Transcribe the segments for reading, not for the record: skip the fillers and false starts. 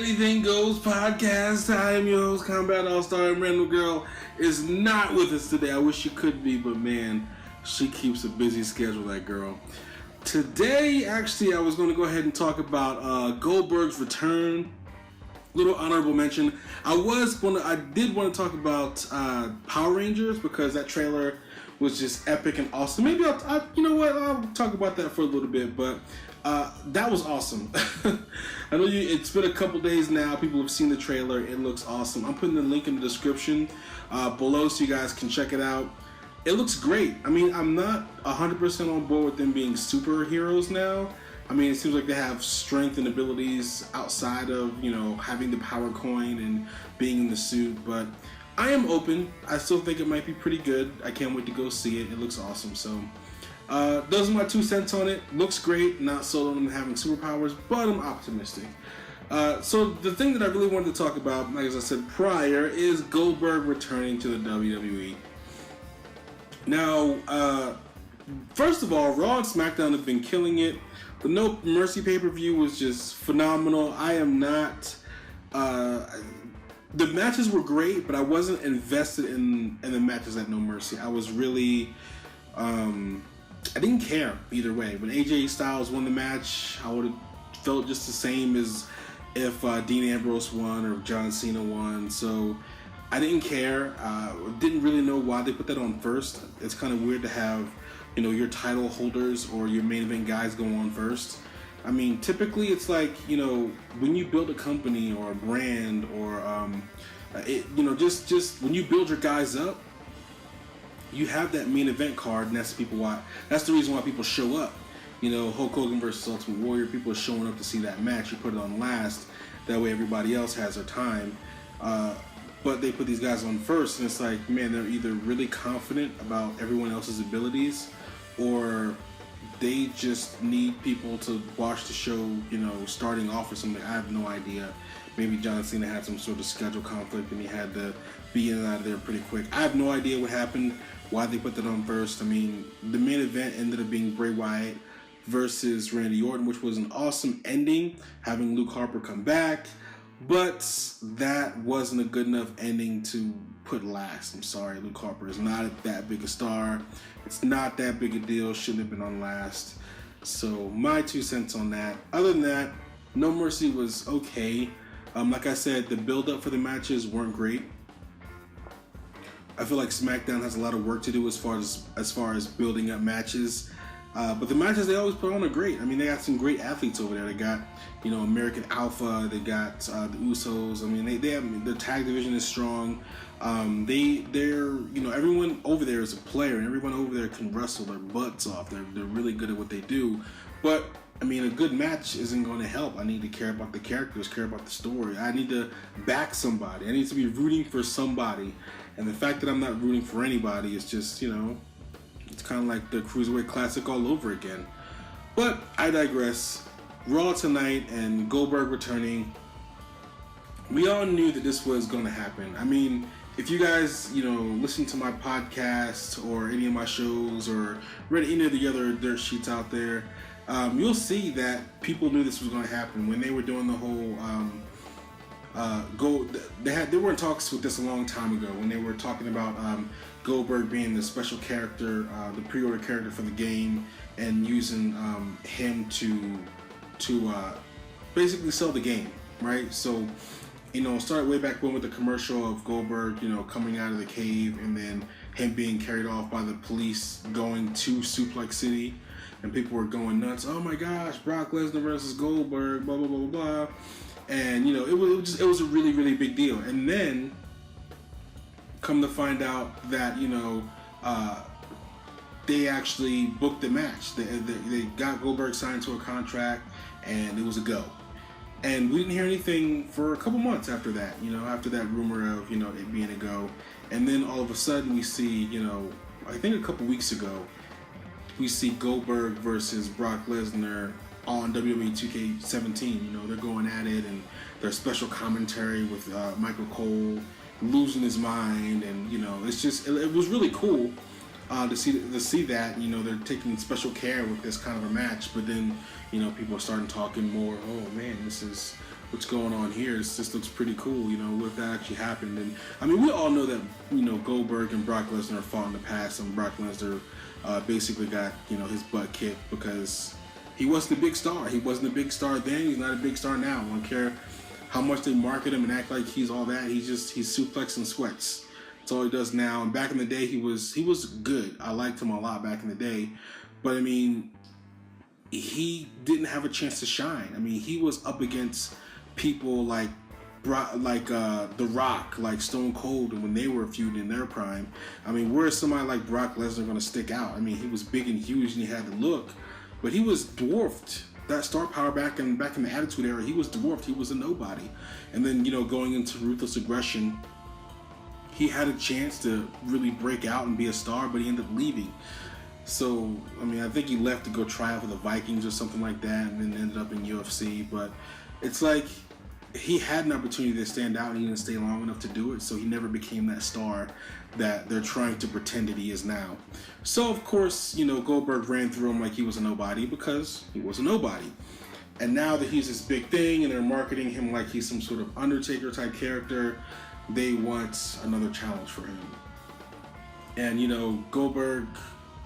Anything Goes podcast. I am your host, Kombat AllStar, and Randall Girl is not with us today. I wish she could be, but man, she keeps a busy schedule, that girl. Today, actually, I was going to go ahead and talk about Goldberg's return. Little honorable mention. I did want to talk about Power Rangers because that trailer was just epic and awesome. Maybe I'll talk about that for a little bit, but that was awesome. I know it's been a couple days now. People have seen the trailer. It looks awesome. I'm putting the link in the description below so you guys can check it out. It looks great. I mean, I'm not 100% on board with them being superheroes now. I mean, it seems like they have strength and abilities outside of, having the power coin and being in the suit. But I am open. I still think it might be pretty good. I can't wait to go see it. It looks awesome. So those are my 2 cents on it. Looks great. Not sold on them having superpowers, but I'm optimistic. So the thing that I really wanted to talk about, like as I said prior, is Goldberg returning to the WWE. Now, first of all, Raw and SmackDown have been killing it. The No Mercy pay-per-view was just phenomenal. I am not... the matches were great, but I wasn't invested in the matches at No Mercy. I was really... I didn't care either way. When AJ Styles won the match, I would have felt just the same as if Dean Ambrose won or John Cena won. So I didn't care. Didn't really know why they put that on first. It's kind of weird to have, your title holders or your main event guys go on first. I mean, typically it's like, when you build a company or a brand or, just when you build your guys up, you have that main event card, and that's the reason why people show up. Hulk Hogan versus Ultimate Warrior, people are showing up to see that match. You put it on last, that way everybody else has their time. But they put these guys on first, and it's like, man, they're either really confident about everyone else's abilities, or they just need people to watch the show, starting off or something. I have no idea. Maybe John Cena had some sort of schedule conflict and he had to be in and out of there pretty quick. I have no idea what happened, why they put that on first. I mean, the main event ended up being Bray Wyatt versus Randy Orton, which was an awesome ending, having Luke Harper come back. But that wasn't a good enough ending to put last. I'm sorry, Luke Harper is not that big a star. It's not that big a deal. Shouldn't have been on last. So my 2 cents on that. Other than that, No Mercy was okay. Like I said, the build-up for the matches weren't great. I feel like SmackDown has a lot of work to do as far as building up matches. But the matches they always put on are great. I mean, they got some great athletes over there. They got, American Alpha. They got the Usos. I mean, they have, the tag division is strong. They're everyone over there is a player, and everyone over there can wrestle their butts off. They're really good at what they do. But I mean, a good match isn't going to help. I need to care about the characters, care about the story. I need to back somebody. I need to be rooting for somebody. And the fact that I'm not rooting for anybody is just, it's kind of like the Cruiserweight Classic all over again. But I digress. Raw tonight and Goldberg returning. We all knew that this was going to happen. I mean, if you guys, listen to my podcast or any of my shows or read any of the other dirt sheets out there, you'll see that people knew this was going to happen when they were doing the whole they were in talks with this a long time ago when they were talking about Goldberg being the special character, the pre-order character for the game, and using him to basically sell the game, right? So, started way back when with the commercial of Goldberg, coming out of the cave and then him being carried off by the police going to Suplex City. And people were going nuts. Oh my gosh, Brock Lesnar versus Goldberg, blah blah blah blah blah. And it was a really really big deal. And then come to find out that they actually booked the match. They got Goldberg signed to a contract, and it was a go. And we didn't hear anything for a couple months after that. After that rumor of it being a go. And then all of a sudden we see I think a couple weeks ago, we see Goldberg versus Brock Lesnar on WWE 2K17. They're going at it, and their special commentary with Michael Cole losing his mind, and it was really cool to see that they're taking special care with this kind of a match. But then people are starting talking more. Oh man, this is what's going on here. This looks pretty cool, you know, what that actually happened. And I mean, we all know that, you know, Goldberg and Brock Lesnar fought in the past, and Brock Lesnar basically got, you know, his butt kicked because he wasn't a big star. He wasn't a big star then. He's not a big star now. I don't care how much they market him and act like he's all that. He's suplex and sweats. That's all he does now. And back in the day, he was good. I liked him a lot back in the day. But I mean, he didn't have a chance to shine. I mean, he was up against people like The Rock, like Stone Cold, and when they were feuding in their prime. I mean, where is somebody like Brock Lesnar going to stick out? I mean, he was big and huge and he had the look, but he was dwarfed. That star power back in the Attitude Era, he was dwarfed. He was a nobody. And then, you know, going into Ruthless Aggression, he had a chance to really break out and be a star, but he ended up leaving. So, I mean, I think he left to go try out for the Vikings or something like that, and then ended up in UFC. But it's like he had an opportunity to stand out, and he didn't stay long enough to do it, so he never became that star that they're trying to pretend that he is now. So, of course, you know, Goldberg ran through him like he was a nobody because he was a nobody. And now that he's this big thing and they're marketing him like he's some sort of Undertaker-type character, they want another challenge for him. And, you know, Goldberg,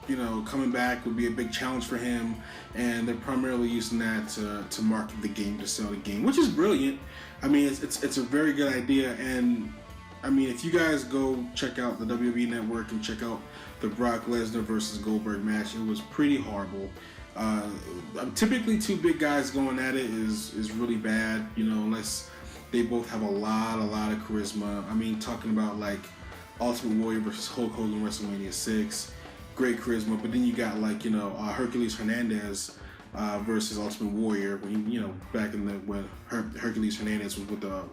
you know, coming back would be a big challenge for him, and they're primarily using that to market the game, to sell the game, which is brilliant. I mean, it's a very good idea, and I mean, if you guys go check out the WWE Network and check out the Brock Lesnar versus Goldberg match, it was pretty horrible. Typically, two big guys going at it is really bad, you know, unless they both have a lot of charisma. I mean, talking about like Ultimate Warrior versus Hulk Hogan WrestleMania 6. Great charisma, but then you got like, you know, Hercules Hernandez versus Ultimate Warrior, when you know, back in when Hercules Hernandez was with the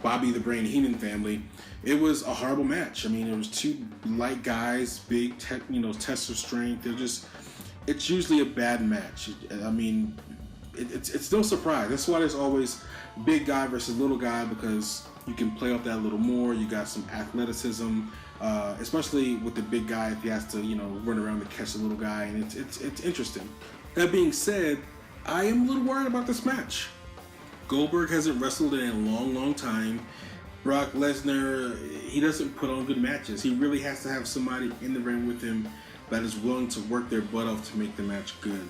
Bobby the Brain Heenan family. It was a horrible match. I mean, it was two light guys, big tests of strength. It's usually a bad match. I mean, it's no surprise. That's why there's always big guy versus little guy, because you can play off that a little more. You got some athleticism. Especially with the big guy, if he has to, you know, run around to catch the little guy, and it's interesting. That being said, I am a little worried about this match. Goldberg hasn't wrestled in a long time. Brock Lesnar, he doesn't put on good matches. He really has to have somebody in the ring with him that is willing to work their butt off to make the match good.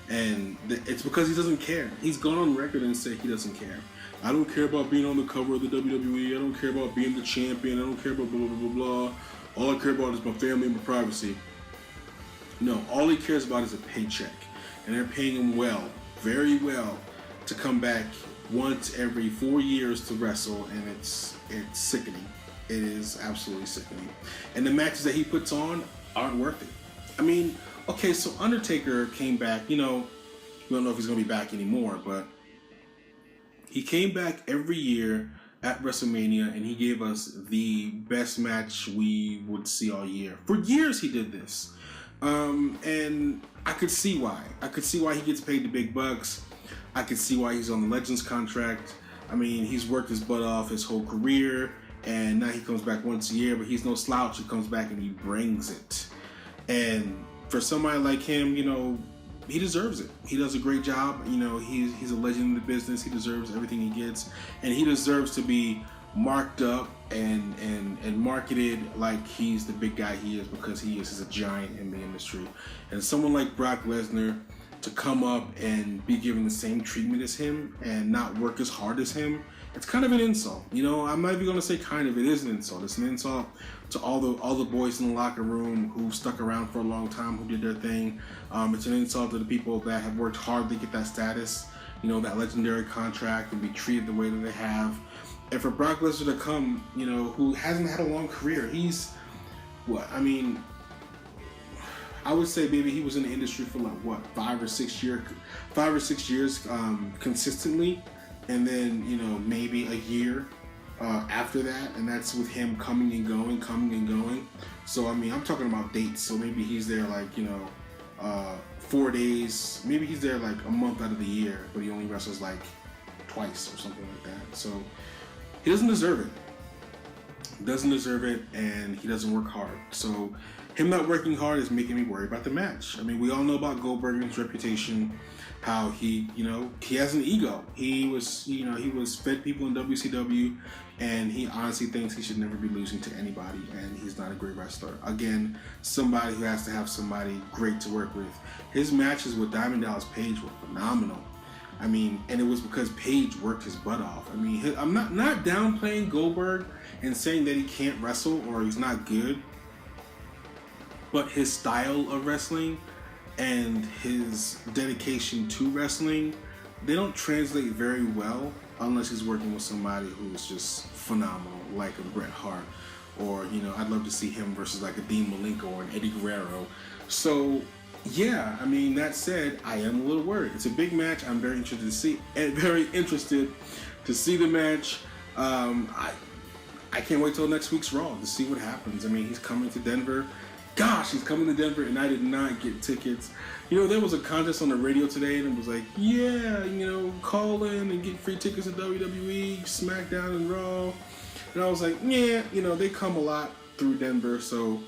And it's because he doesn't care. He's gone on record and said he doesn't care. I don't care about being on the cover of the WWE. I don't care about being the champion. I don't care about blah, blah, blah, blah. All I care about is my family and my privacy. No, all he cares about is a paycheck. And they're paying him well, very well, to come back once every 4 years to wrestle, and it's sickening. It is absolutely sickening. And the matches that he puts on aren't worth it. I mean, okay, so Undertaker came back, you know, we don't know if he's going to be back anymore, but he came back every year at WrestleMania, and he gave us the best match we would see all year. For years he did this. And I could see why. I could see why he gets paid the big bucks. I could see why he's on the Legends contract. I mean, he's worked his butt off his whole career, and now he comes back once a year, but he's no slouch. He comes back and he brings it. And for somebody like him, you know, he deserves it. He does a great job. You know, he's a legend in the business. He deserves everything he gets, and he deserves to be marked up and marketed like he's the big guy he is, because he is a giant in the industry. And someone like Brock Lesnar to come up and be given the same treatment as him and not work as hard as him, it's kind of an insult. You know, I'm not even going to say kind of, it is an insult. It's an insult to all the boys in the locker room who stuck around for a long time, who did their thing. It's an insult to the people that have worked hard to get that status, you know, that legendary contract, and be treated the way that they have. And for Brock Lesnar to come, you know, who hasn't had a long career, he's, what, I mean, I would say maybe he was in the industry for like, what, 5 or 6 years consistently, and then, you know, maybe a year after that, and that's with him coming and going. So, I mean, I'm talking about dates, so maybe he's there like, you know, 4 days, maybe he's there like a month out of the year, but he only wrestles like twice or something like that. So he doesn't deserve it. doesn't deserve it, and he doesn't work hard. So him not working hard is making me worry about the match. I mean, we all know about Goldberg's reputation, how he has an ego. He was fed people in WCW, and he honestly thinks he should never be losing to anybody, and he's not a great wrestler. Again, somebody who has to have somebody great to work with. His matches with Diamond Dallas Page were phenomenal. I mean, and it was because Page worked his butt off. I mean, I'm not downplaying Goldberg and saying that he can't wrestle or he's not good, but his style of wrestling and his dedication to wrestling, they don't translate very well unless he's working with somebody who's just phenomenal, like a Bret Hart, or I'd love to see him versus like a Dean Malenko or an Eddie Guerrero. So yeah, I mean, that said, I am a little worried. It's a big match. I'm very interested to see the match. I can't wait till next week's Raw to see what happens. I mean, he's coming to Denver. Gosh, he's coming to Denver, and I did not get tickets. There was a contest on the radio today, and it was like, yeah, call in and get free tickets to WWE, SmackDown, and Raw. And I was like, yeah, they come a lot through Denver, so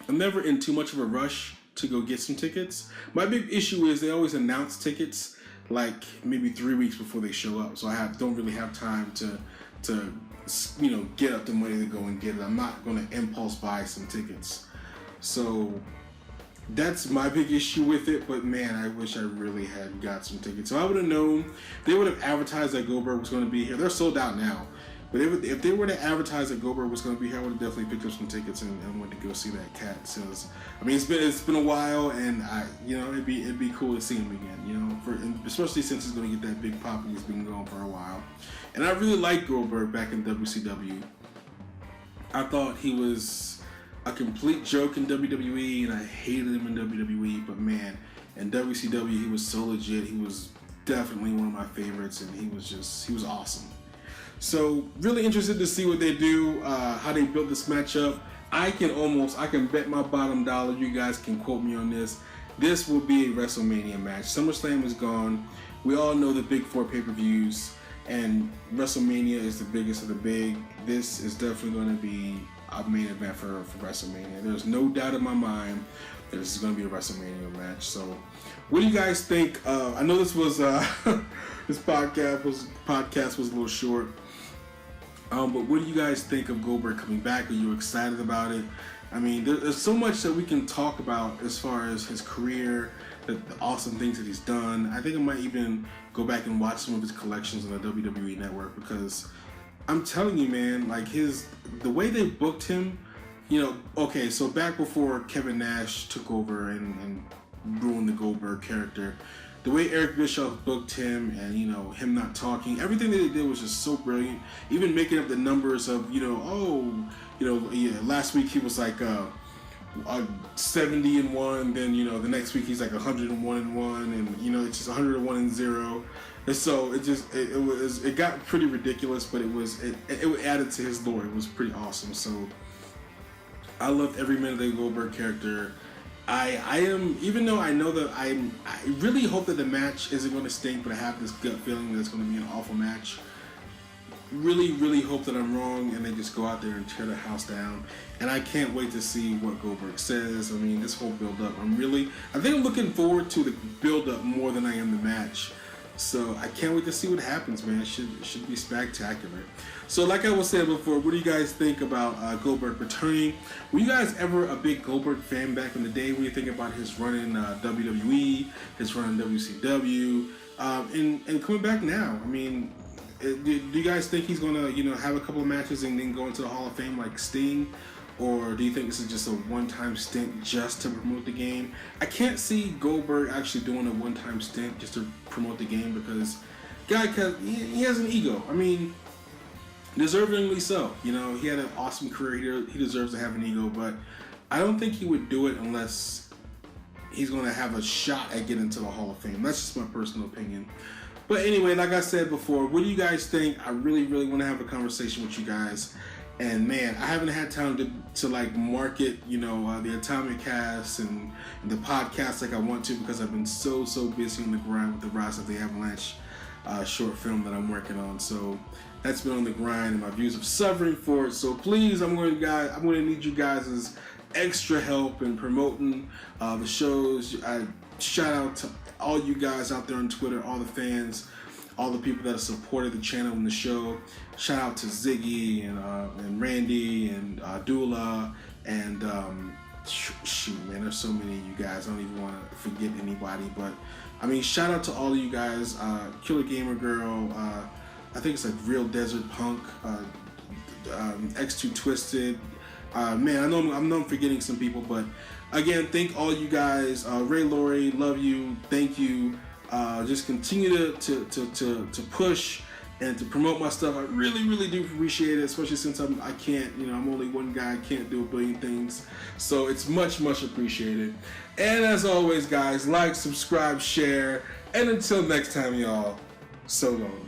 I'm never in too much of a rush to go get some tickets. My big issue is they always announce tickets like maybe 3 weeks before they show up, so I don't really have time to get up the money to go and get it. I'm not going to impulse buy some tickets. So that's my big issue with it, but man, I wish I really had got some tickets. So I would have known, they would have advertised that Goldberg was going to be here. They're sold out now. But if they were to advertise that Goldberg was going to be here, I would have definitely picked up some tickets and went to go see that cat. So I mean, it's been a while, and it'd be cool to see him again. Especially since he's going to get that big pop and he's been going for a while. And I really liked Goldberg back in WCW. I thought he was a complete joke in WWE, and I hated him in WWE. But man, in WCW, he was so legit. He was definitely one of my favorites, and he was awesome. So really interested to see what they do, how they built this matchup. I can bet my bottom dollar, you guys can quote me on this. This will be a WrestleMania match. SummerSlam is gone. We all know the big 4 pay-per-views, and WrestleMania is the biggest of the big. This is definitely going to be a main event for WrestleMania. There's no doubt in my mind that this is going to be a WrestleMania match. So what do you guys think? I know this was this podcast was a little short. But what do you guys think of Goldberg coming back? Are you excited about it? I mean, there's so much that we can talk about as far as his career, the awesome things that he's done. I think I might even go back and watch some of his collections on the WWE Network, because I'm telling you, man, like the way they booked him, okay, so back before Kevin Nash took over and ruined the Goldberg character, the way Eric Bischoff booked him and, him not talking, everything that they did was just so brilliant. Even making up the numbers of, last week he was like 70-1, then, the next week he's like 101-1, and, it's just 101-0. And so it got pretty ridiculous, but it added to his lore. It was pretty awesome. So I loved every minute of the Goldberg character. I am, even though I know that I really hope that the match isn't going to stink, but I have this gut feeling that it's going to be an awful match. Really, really hope that I'm wrong and they just go out there and tear the house down. And I can't wait to see what Goldberg says. I mean, this whole build-up, I think I'm looking forward to the build-up more than I am the match. So I can't wait to see what happens, man. It should be spectacular. So like I was saying before, what do you guys think about Goldberg returning? Were you guys ever a big Goldberg fan back in the day? When you think about his run in WWE, his run in WCW, and coming back now? I mean, do you guys think he's going to have a couple of matches and then go into the Hall of Fame like Sting? Or do you think this is just a one-time stint just to promote the game? I can't see Goldberg actually doing a one-time stint just to promote the game, because he has an ego. I mean, deservingly so. He had an awesome career. He deserves to have an ego, but I don't think he would do it unless he's going to have a shot at getting into the Hall of Fame. That's just my personal opinion. But anyway, like I said before, what do you guys think? I really, really want to have a conversation with you guys. And man, I haven't had time to like market, the Atomic Cast and the podcast like I want to, because I've been so busy on the grind with the Rise of the Avalanche short film that I'm working on. So that's been on the grind, and my views of suffering for it. So please, I'm going to need you guys' extra help in promoting the shows. I shout out to all you guys out there on Twitter, all the fans, all the people that have supported the channel and the show. Shout out to Ziggy and Randy and Dula and shoot, man, there's so many of you guys. I don't even want to forget anybody, but I mean, shout out to all of you guys. Killer Gamer Girl, I think it's like Real Desert Punk, X2 Twisted. Man, I know I'm forgetting some people, but again, thank all you guys. Ray Laurie, love you, thank you. Just continue to push and to promote my stuff. I really do appreciate it, especially since I can't, I'm only one guy, I can't do a billion things. So it's much appreciated. And as always, guys, like, subscribe, share, and until next time, y'all, so long.